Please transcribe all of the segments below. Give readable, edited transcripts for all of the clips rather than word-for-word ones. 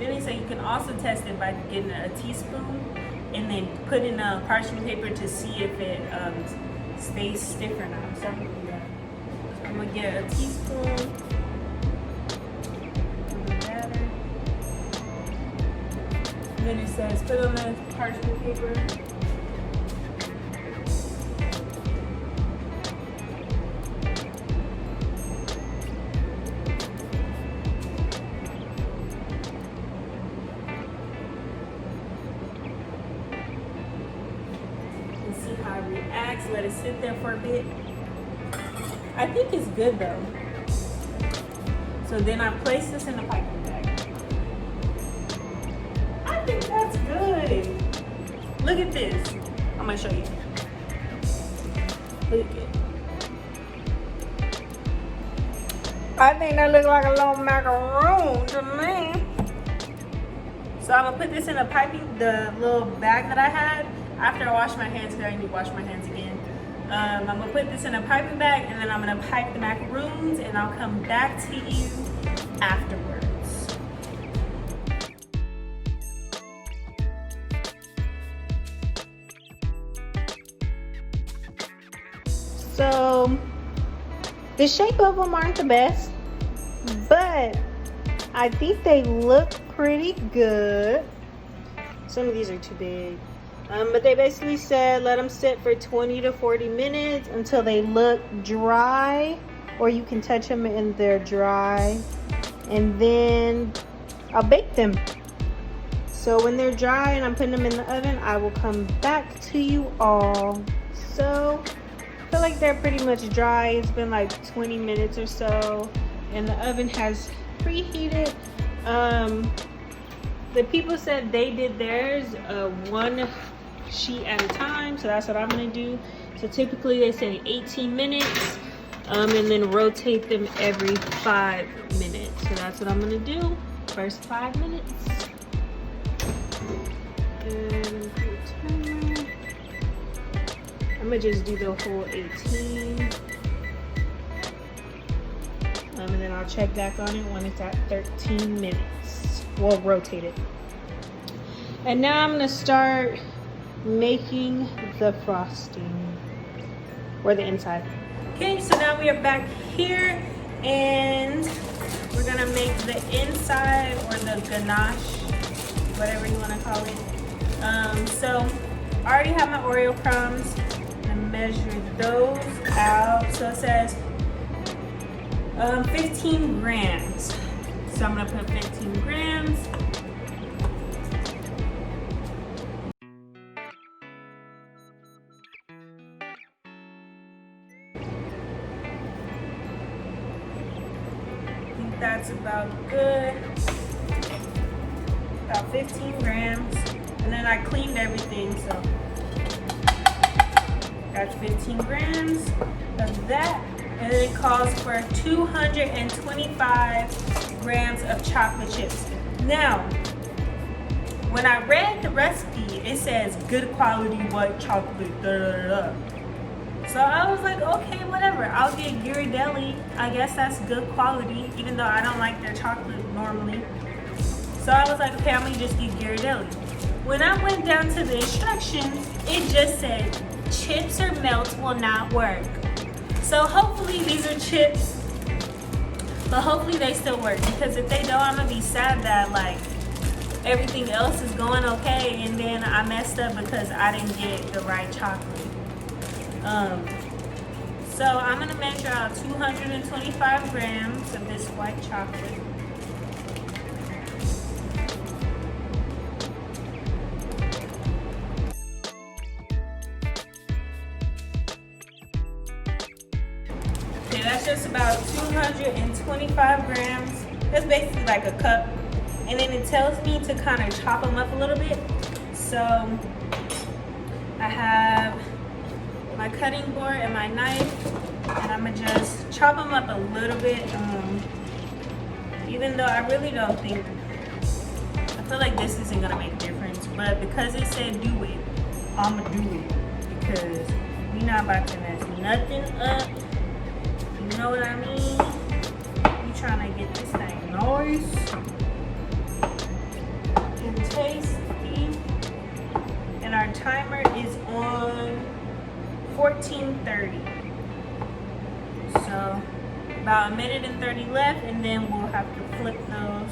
Then they say you can also test it by getting a teaspoon and then put in a parchment paper to see if it stays stiff or not. So I'm gonna do that. So I'm gonna get a teaspoon of the batter. And then it says put on the parchment paper. See how it reacts. Let it sit there for a bit. I think it's good though. So then I place this in the piping bag. I think that's good. Look at this. I'm gonna show you. Look at it. I think that looks like a little macaron to me. So I'm gonna put this in the little bag that I had. After I wash my hands, because I need to wash my hands again. I'm gonna put this in a piping bag and then I'm gonna pipe the macaroons and I'll come back to you afterwards. So the shape of them aren't the best, but I think they look pretty good. Some of these are too big. But they basically said let them sit for 20 to 40 minutes until they look dry, or you can touch them and they're dry, and then I'll bake them. So when they're dry and I'm putting them in the oven, I will come back to you all. So I feel like they're pretty much dry. It's been like 20 minutes or so and the oven has preheated. The people said they did theirs one sheet at a time, so that's what I'm gonna do. So typically they say 18 minutes and then rotate them every 5 minutes. So that's what I'm gonna do. First 5 minutes. And I'm gonna just do the whole 18. And then I'll check back on it when it's at 13 minutes. We'll rotate it. And now I'm gonna start making the frosting, or the inside. Okay, so now we are back here and we're gonna make the inside, or the ganache, whatever you wanna call it. So I already have my Oreo crumbs. I'm gonna measure those out. So it says 15 grams. So I'm gonna put 15 grams. I think that's about good. About 15 grams. And then I cleaned everything, so that's 15 grams of that. And then it calls for 225 grams of chocolate chips. Now, when I read the recipe, it says good quality white chocolate, da, da, da, da. So I was like, okay, whatever. I'll get Ghirardelli. I guess that's good quality, even though I don't like their chocolate normally. So I was like, okay, I'm gonna just get Ghirardelli. When I went down to the instructions, it just said, chips or melt will not work. So hopefully these are chips, but hopefully they still work, because if they don't, I'm gonna be sad that like everything else is going okay and then I messed up because I didn't get the right chocolate. So I'm gonna measure out 225 grams of this white chocolate. That's just about 225 grams. That's basically like a cup. And then it tells me to kind of chop them up a little bit. So I have my cutting board and my knife, and I'm gonna just chop them up a little bit. Even though I really don't think, I feel like this isn't gonna make a difference, but because it said do it, I'm gonna do it, because we're not about to mess nothing up. You know what I mean? You trying to get this thing nice. 14:30. So about a minute and 30 left, and then we'll have to flip those.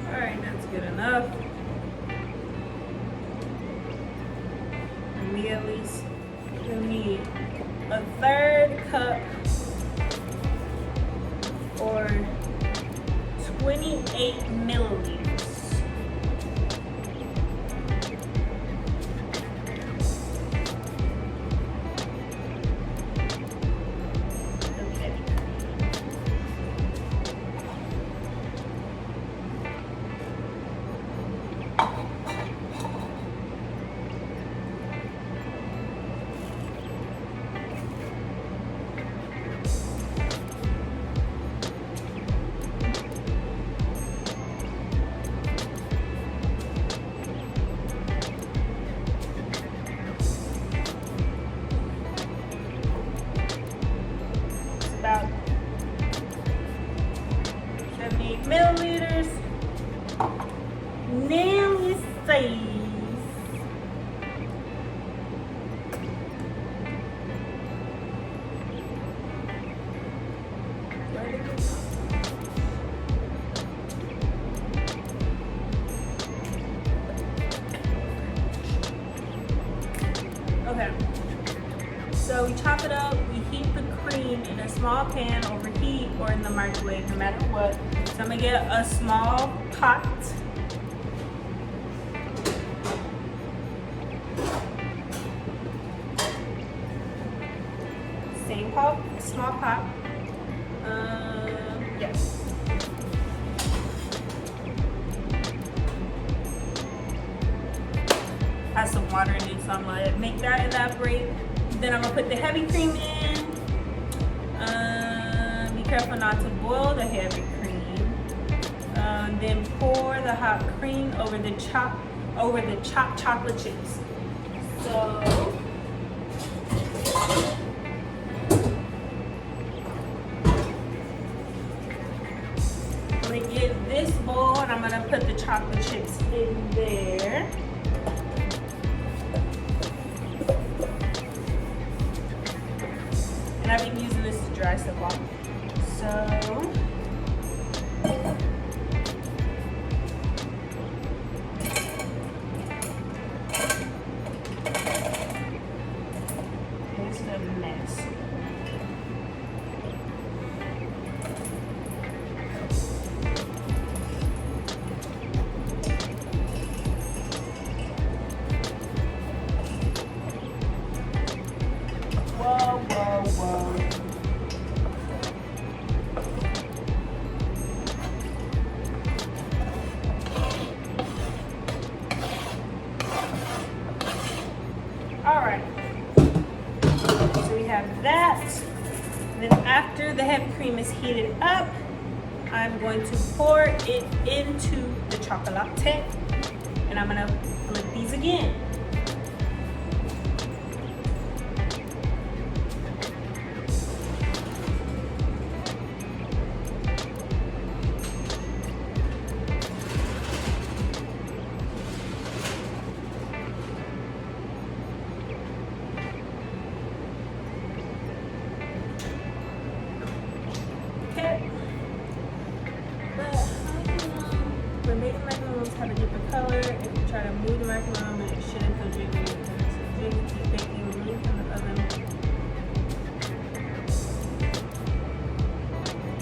Alright, that's good enough. We at least need a 1/3 cup or 28 milliliters. Okay. About 78 milliliters. Now it says okay. So we chop it up, we heat the cream in a small pan over heat or in the microwave, no matter what. So I'm gonna get a small pot. Same pot, small pot. Yes. Has some water in it, so I'm gonna make that evaporate. Then I'm gonna put the heavy cream in. Be careful not to boil the heavy cream. Then pour the hot cream over the chopped chocolate chips. So I'm gonna get this bowl and I'm gonna put the chocolate chips in there. And I've been using this to dry stuff off. So here's the mess. Whoa, whoa, whoa. All right, so we have that. And then after the heavy cream is heated up, I'm going to pour it into the chocolate, and I'm gonna flip these again. When making macarons have a different color, if you try to move the macaron, it shouldn't feel jiggly. So jiggle, keep baking, release from the oven.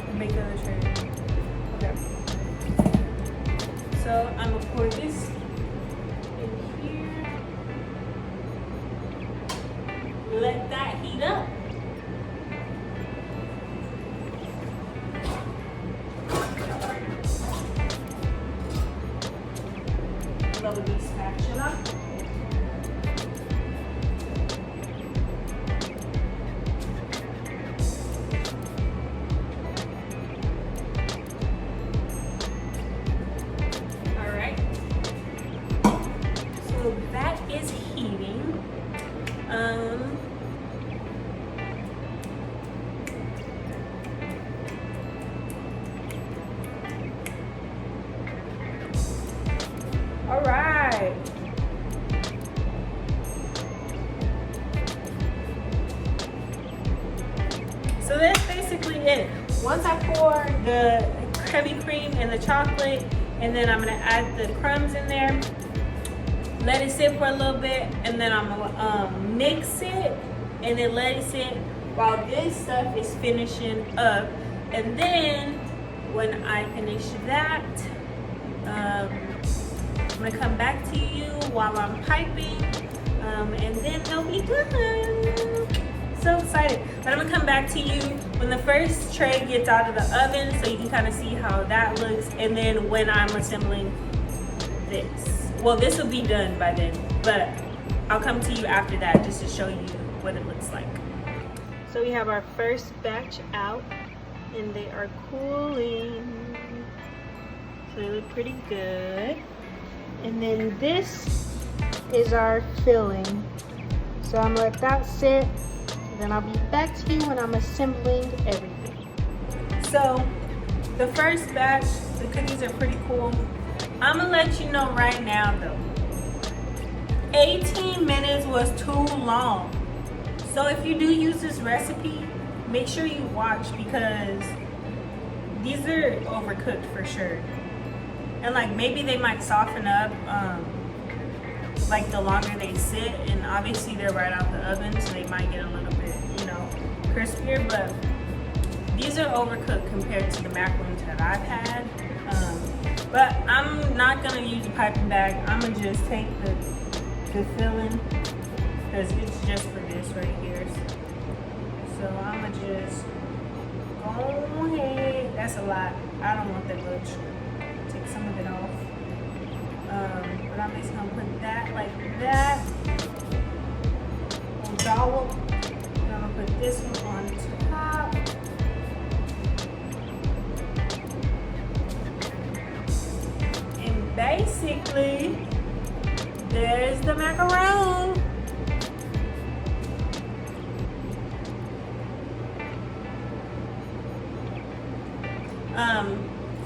And make the other tray. Okay. So I'm gonna pour this in here. Let that heat up. Lovely spatula. All right. So that's basically it. Once I pour the heavy cream and the chocolate, and then I'm gonna add the crumbs in there, let it sit for a little bit, and then I'm gonna mix it, and then let it sit while this stuff is finishing up. And then when I finish that, I'm gonna come back to you while I'm piping, and then they'll be done. So excited. But I'm gonna come back to you when the first tray gets out of the oven, so you can kind of see how that looks, and then when I'm assembling this. Well, this will be done by then, but I'll come to you after that just to show you what it looks like. So we have our first batch out, and they are cooling. So they look pretty good. And then this is our filling. So I'm gonna let that sit. Then I'll be back to you when I'm assembling everything. So the first batch, the cookies are pretty cool. I'm gonna let you know right now though, 18 minutes was too long. So if you do use this recipe, make sure you watch, because these are overcooked for sure. And like maybe they might soften up like the longer they sit, and obviously they're right out the oven, so they might get a little bit, you know, crispier, but these are overcooked compared to the macarons that I've had. But I'm not gonna use a piping bag. I'm gonna just take the filling, because it's just for this right here. So I'm gonna just go ahead. That's a lot. I don't want that much. Take some of it off. But I'm just gonna put that like that. On dollop. And I'm gonna put this one on top. And basically, there's the macaron.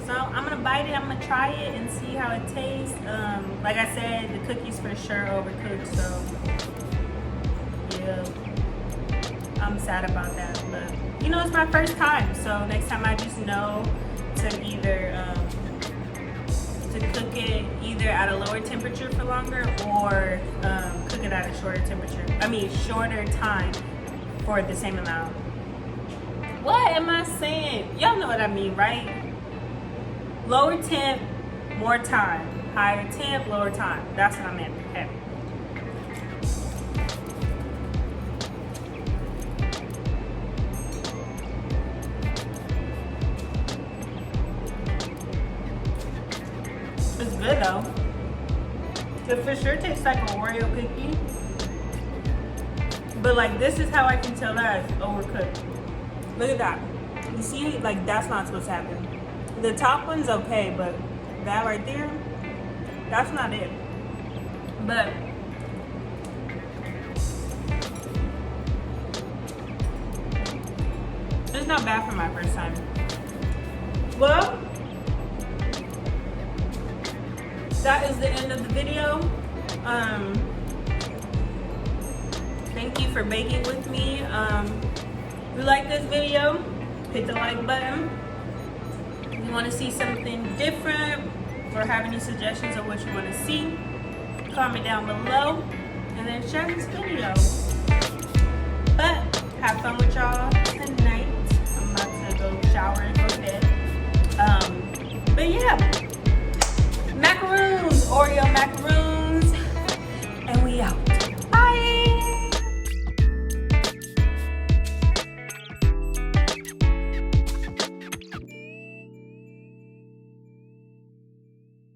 So I'm gonna bite it, I'm gonna try it and see how it tastes. Like I said, the cookies for sure overcooked, so yeah, I'm sad about that. But you know, it's my first time, so next time I just know to either to cook it either at a lower temperature for longer, or cook it at a shorter temperature. I mean, shorter time for the same amount. What am I saying? Y'all know what I mean, right? Lower temp, more time. Higher temp, lower time. That's what I meant. Okay. It's good though. It for sure tastes like an Oreo cookie. But like, this is how I can tell that it's overcooked. Look at that. You see, like, that's not supposed to happen. The top one's okay, but that right there, that's not it. But it's not bad for my first time. Well, that is the end of the video. Thank you for baking with me. If you like this video, hit the like button. If you want to see something different or have any suggestions of what you want to see, comment down below and then share this video. But have fun with y'all tonight. I'm about to go shower and go to bed. But yeah, macaroons, Oreo macaroons.